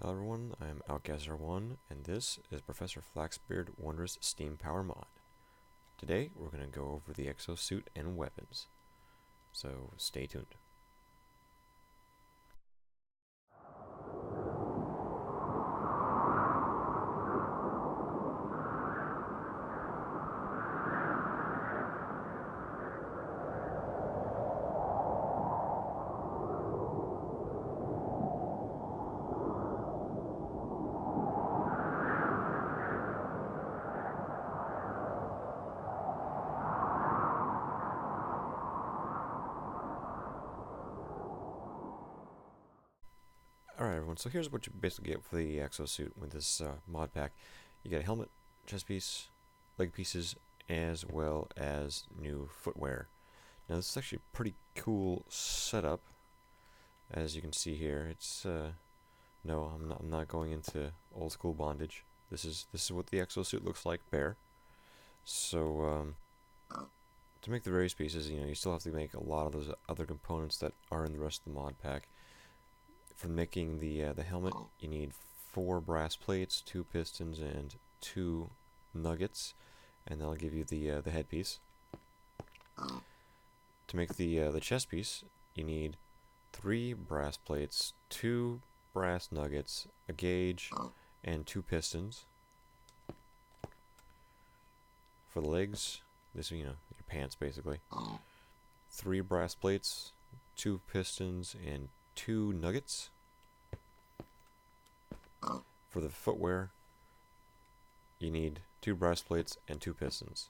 Hello everyone, I'm Outgazer1, and this is Professor Flaxbeard Wondrous Steam Power Mod. Today we're going to go over the exosuit and weapons, so stay tuned. Alright everyone, so here's what you basically get for the exosuit with this mod pack. You get a helmet, chest piece, leg pieces, as well as new footwear. Now this is actually a pretty cool setup, as you can see here. It's no, I'm not going into old school bondage. This is what the exosuit looks like bare. So to make the various pieces, you still have to make a lot of those other components that are in the rest of the mod pack. For making the helmet, you need 4 brass plates, 2 pistons, and 2 nuggets, and that'll give you the headpiece. To make the chest piece, you need 3 brass plates, 2 brass nuggets, a gauge, and 2 pistons. For the legs, this is your pants basically. 3 brass plates, 2 pistons, and 2 nuggets. For the footwear, you need 2 brass plates and 2 pistons.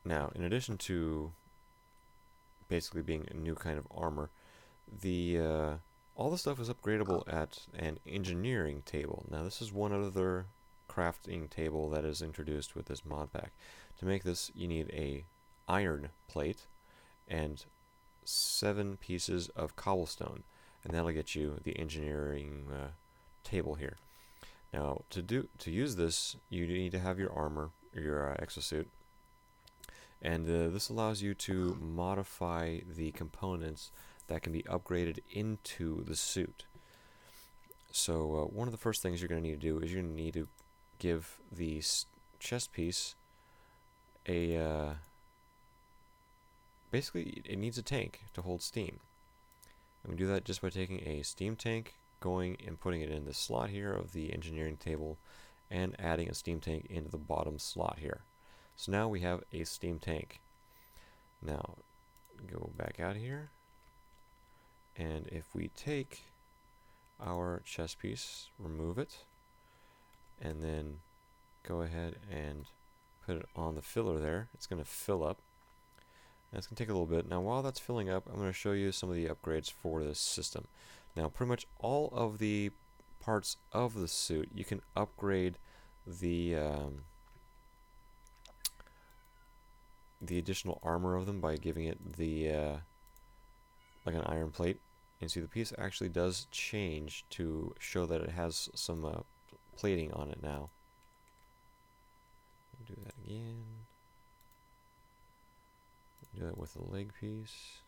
Now, in addition to basically being a new kind of armor, all the stuff is upgradable at an engineering table. Now, this is one other crafting table that is introduced with this mod pack. To make this, you need a iron plate and 7 pieces of cobblestone, and that'll get you the engineering table here. Now, to use this, you need to have your armor, your exosuit, and this allows you to modify the components that can be upgraded into the suit. So one of the first things you're going to need to do is you're going to need to give the chest piece a basically, it needs a tank to hold steam. And we do that just by taking a steam tank, going and putting it in the slot here of the engineering table, and adding a steam tank into the bottom slot here. So now we have a steam tank. Now, go back out here, and if we take our chest piece, remove it, and then go ahead and put it on the filler there, it's going to fill up. That's going to take a little bit. Now while that's filling up, I'm going to show you some of the upgrades for this system. Now pretty much all of the parts of the suit, you can upgrade the additional armor of them by giving it like an iron plate. And see, the piece actually does change to show that it has some plating on it now. Do that again. Do that with the leg piece.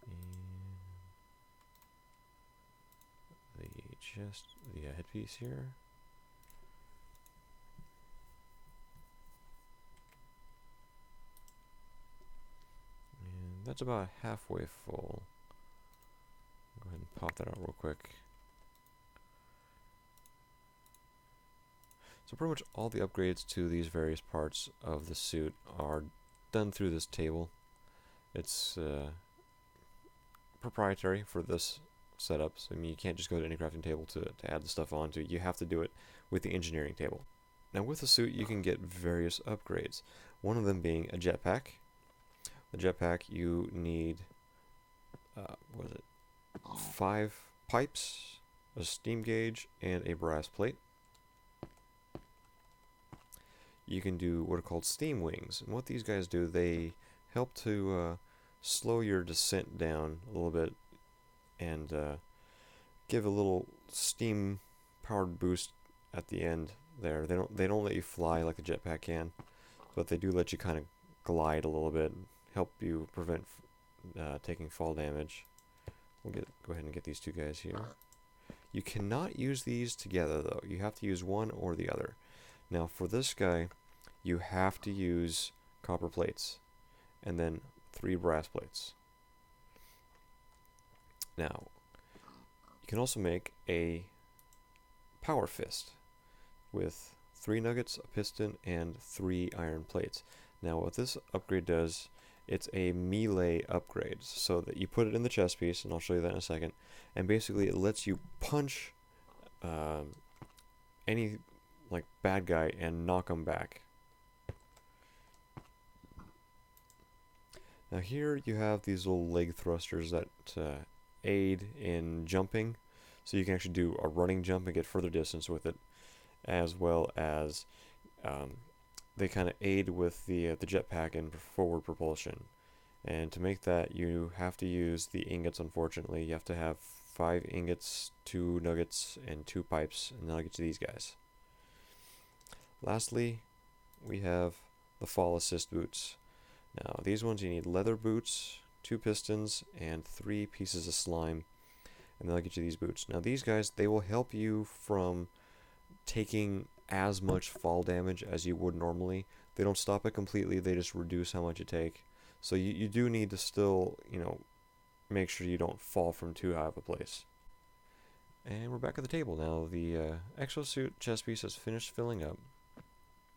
And the headpiece here. And that's about halfway full. Go ahead and pop that out real quick. So pretty much all the upgrades to these various parts of the suit are done through this table. It's proprietary for this setup, so I mean you can't just go to any crafting table to add the stuff onto. You have to do it with the engineering table. Now with the suit you can get various upgrades. One of them being a jetpack. The jetpack, you need 5 pipes, a steam gauge, and a brass plate. You can do what are called steam wings, and what these guys do, they help to slow your descent down a little bit and give a little steam powered boost at the end there. They don't let you fly like the jetpack can, but they do let you kind of glide a little bit, help you prevent taking fall damage. We'll go ahead and get these two guys here. You cannot use these together though. You have to use one or the other. Now for this guy, you have to use copper plates and then 3 brass plates. Now, you can also make a power fist with 3 nuggets, a piston, and 3 iron plates. Now what this upgrade does, it's a melee upgrade, so that you put it in the chest piece, and I'll show you that in a second, and basically it lets you punch any like bad guy and knock him back. Now here you have these little leg thrusters that aid in jumping, so you can actually do a running jump and get further distance with it, as well as they kind of aid with the jetpack and forward propulsion. And to make that, you have to use the ingots. Unfortunately, you have to have 5 ingots, 2 nuggets, and 2 pipes, and then I'll get to these guys. Lastly, we have the fall assist boots. Now these ones, you need leather boots, 2 pistons, and 3 pieces of slime, and then I'll get you these boots. Now these guys, they will help you from taking as much fall damage as you would normally. They don't stop it completely, they just reduce how much you take. So you do need to still, make sure you don't fall from too high of a place. And we're back at the table now. The exosuit chest piece has finished filling up.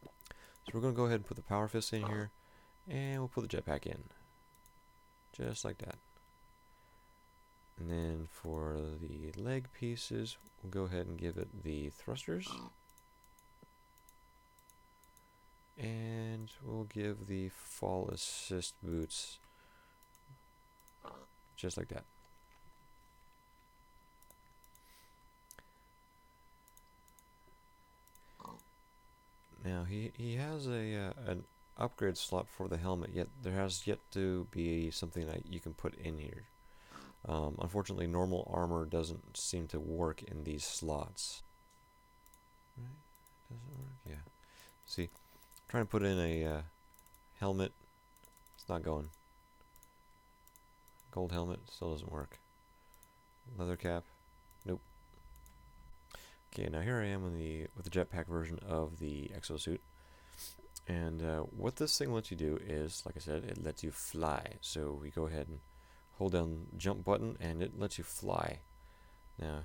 So we're going to go ahead and put the power fist in here, and we'll put the jetpack in. Just like that. And then for the leg pieces, we'll go ahead and give it the thrusters. And we'll give the fall assist boots just like that. Now he has an upgrade slot for the helmet, yet there has yet to be something that you can put in here. Unfortunately, normal armor doesn't seem to work in these slots. Right? Doesn't work? Yeah. See, trying to put in a helmet, it's not going. Gold helmet still doesn't work. Leather cap, nope. Okay, now here I am with the jetpack version of the exosuit, and what this thing lets you do is, like I said, it lets you fly. So we go ahead and hold down the jump button, and it lets you fly. Now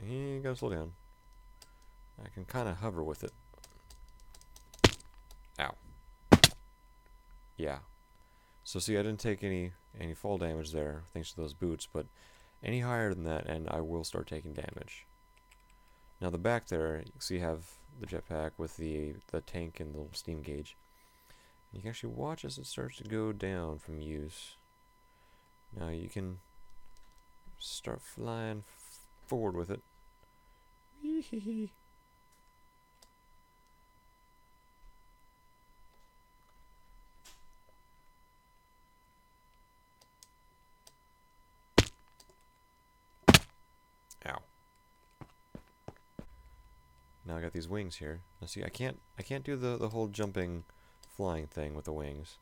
you gotta slow down. I can kind of hover with it. Ow. Yeah. So see, I didn't take any fall damage there thanks to those boots, but any higher than that and I will start taking damage. Now the back there, you can see you have the jetpack with the tank and the little steam gauge. You can actually watch as it starts to go down from use. Now you can start flying forward with it. Wee-hee-hee. Ow. Now I got these wings here. Now see, I can't do the whole jumping, flying thing with the wings.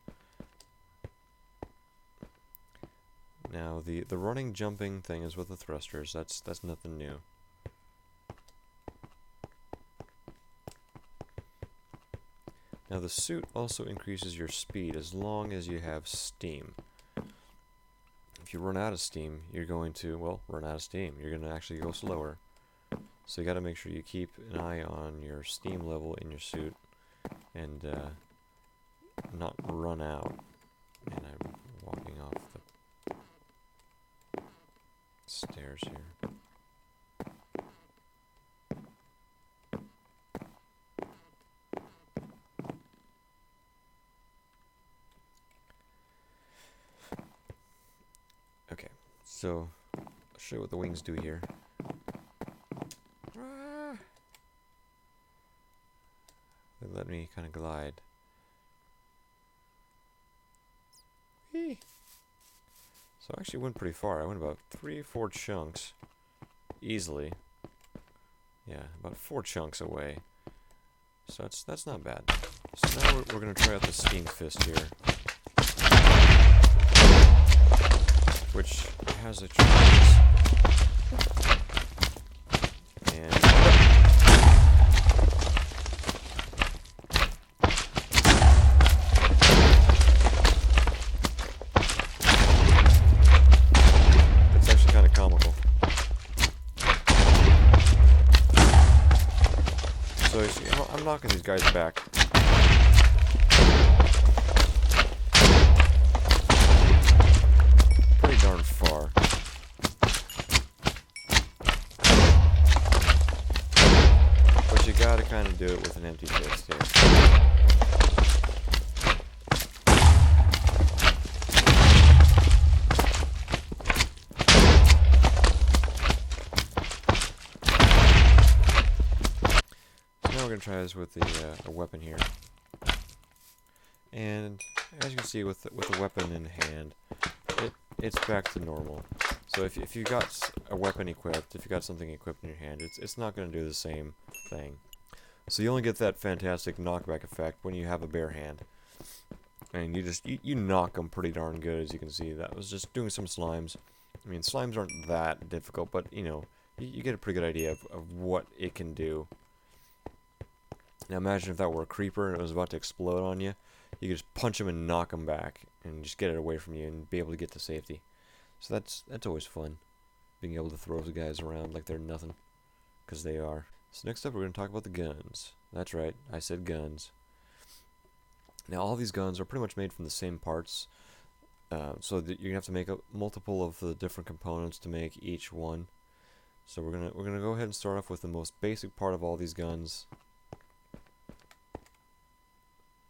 Now the running, jumping thing is with the thrusters. That's nothing new. Now the suit also increases your speed as long as you have steam. If you run out of steam, you're going to, well, run out of steam. You're going to actually go slower. So you got to make sure you keep an eye on your steam level in your suit and not run out. And I'm walking off the stairs here. Okay, so I'll show you what the wings do here. They let me kind of glide. Whee! So I actually went pretty far. I went about 3-4 chunks easily. Yeah, about 4 chunks away. So that's not bad. So now we're going to try out the steam fist here. as I try this. And it's actually kind of comical. So you see, I'm knocking these guys back. Pretty darn far. But you gotta kind of do it with an empty fist here. We're going to try this with the weapon here. And as you can see, with the weapon in hand, it's back to normal. So if you got a weapon equipped, if you got something equipped in your hand, it's not going to do the same thing. So you only get that fantastic knockback effect when you have a bare hand. And you knock them pretty darn good, as you can see. That was just doing some slimes. I mean, slimes aren't that difficult, but you know, you get a pretty good idea of what it can do. Now imagine if that were a creeper and it was about to explode on you. You could just punch him and knock him back and just get it away from you and be able to get to safety. So that's always fun, being able to throw the guys around like they're nothing, because they are. So next up we're going to talk about the guns. That's right, I said guns. Now all these guns are pretty much made from the same parts, so that you're going to have to make multiple of the different components to make each one. So we're gonna go ahead and start off with the most basic part of all these guns.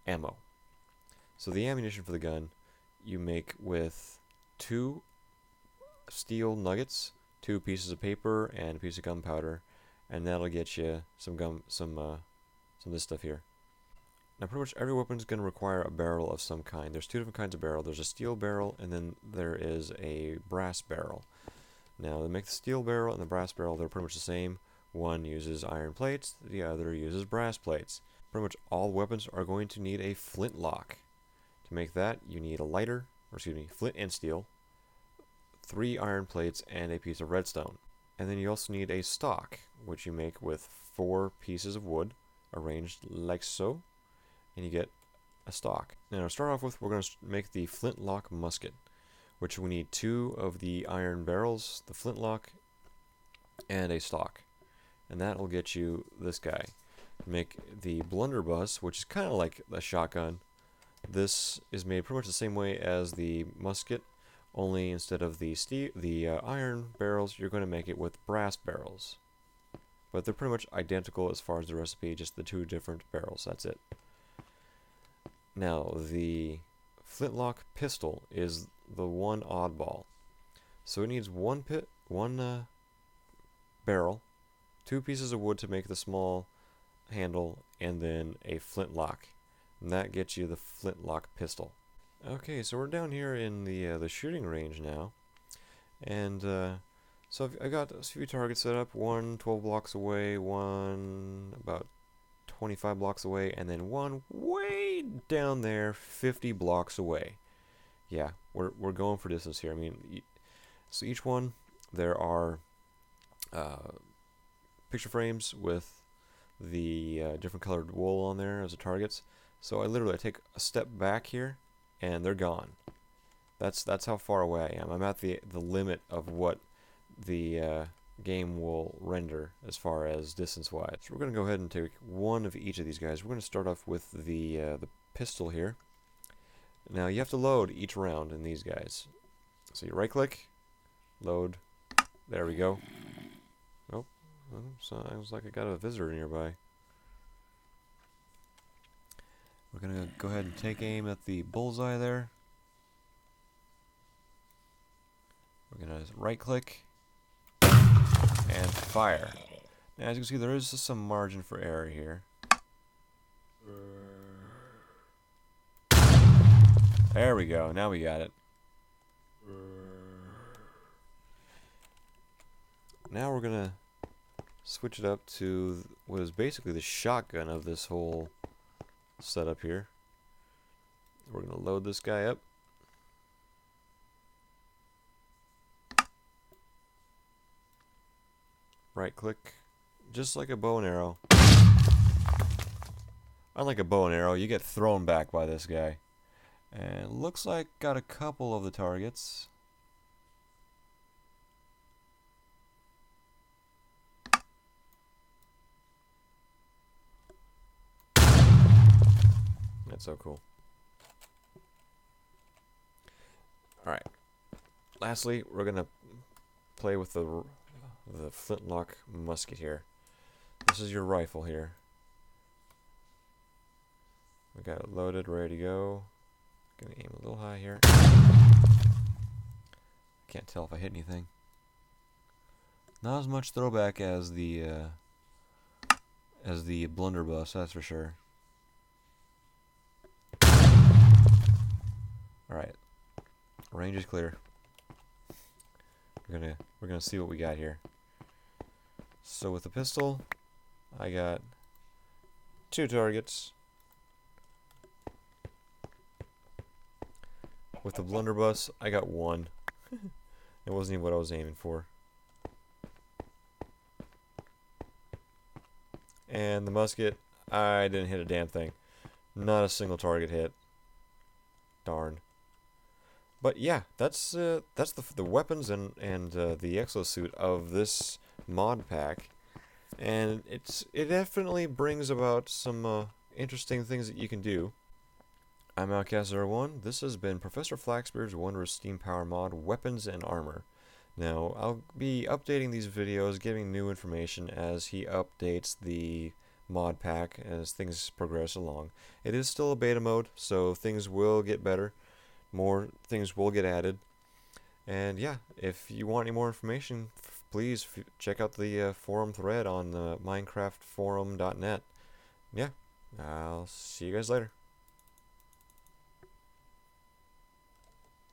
Ammo. So the ammunition for the gun you make with 2 steel nuggets, 2 pieces of paper, and a piece of gunpowder, and that'll get you some of this stuff here. Now pretty much every weapon is going to require a barrel of some kind. There's 2 different kinds of barrel. There's a steel barrel and then there is a brass barrel. Now to make the steel barrel and the brass barrel, they're pretty much the same. One uses iron plates, the other uses brass plates. Pretty much all weapons are going to need a flintlock. To make that, you need a lighter, or excuse me, flint and steel, 3 iron plates, and a piece of redstone. And then you also need a stock, which you make with 4 pieces of wood, arranged like so, and you get a stock. Now to start off with, we're going to make the flintlock musket, which we need 2 of the iron barrels, the flintlock, and a stock. And that will get you this guy. Make the blunderbuss, which is kind of like a shotgun. This is made pretty much the same way as the musket, only instead of the iron barrels, you're going to make it with brass barrels. But they're pretty much identical as far as the recipe, just the 2 different barrels, that's it. Now, the flintlock pistol is the one oddball. So it needs one barrel, 2 pieces of wood to make the small handle, and then a flintlock, and that gets you the flintlock pistol. Okay, so we're down here in the shooting range now, and so I got a few targets set up. One 12 blocks away, one about 25 blocks away, and then one way down there 50 blocks away. Yeah, we're going for distance here. I mean, so each one there are picture frames with the different colored wool on there as the targets. So I take a step back here and they're gone. That's how far away I am. I'm at the limit of what the game will render as far as distance wise. So we're going to go ahead and take one of each of these guys. We're going to start off with the pistol here. Now you have to load each round in these guys. So you right click, load, there we go. Oh, sounds like I got a visitor nearby. We're going to go ahead and take aim at the bullseye there. We're going to right click and fire. Now as you can see, there is some margin for error here. There we go, now we got it. Now we're going to switch it up to what is basically the shotgun of this whole setup here. We're going to load this guy up. right click, just like a bow and arrow. Unlike a bow and arrow, you get thrown back by this guy. And looks like got a couple of the targets. That's so cool. Alright. Lastly, we're gonna play with the flintlock musket here. This is your rifle here. We got it loaded, ready to go. Gonna aim a little high here. Can't tell if I hit anything. Not as much throwback as the blunderbuss, that's for sure. Alright. Range is clear. We're gonna see what we got here. So with the pistol, I got 2 targets. With the blunderbuss, I got 1. It wasn't even what I was aiming for. And the musket, I didn't hit a damn thing. Not a single target hit. Darn. But yeah, that's the weapons and the exosuit of this mod pack, and it definitely brings about some interesting things that you can do. I'm Outcast01. This has been Professor Flaxbeard's Wondrous Steam Power Mod Weapons and Armor. Now, I'll be updating these videos, giving new information as he updates the mod pack as things progress along. It is still a beta mode, so things will get better. More things will get added. And yeah, if you want any more information, please check out the forum thread on minecraftforum.net. Yeah, I'll see you guys later.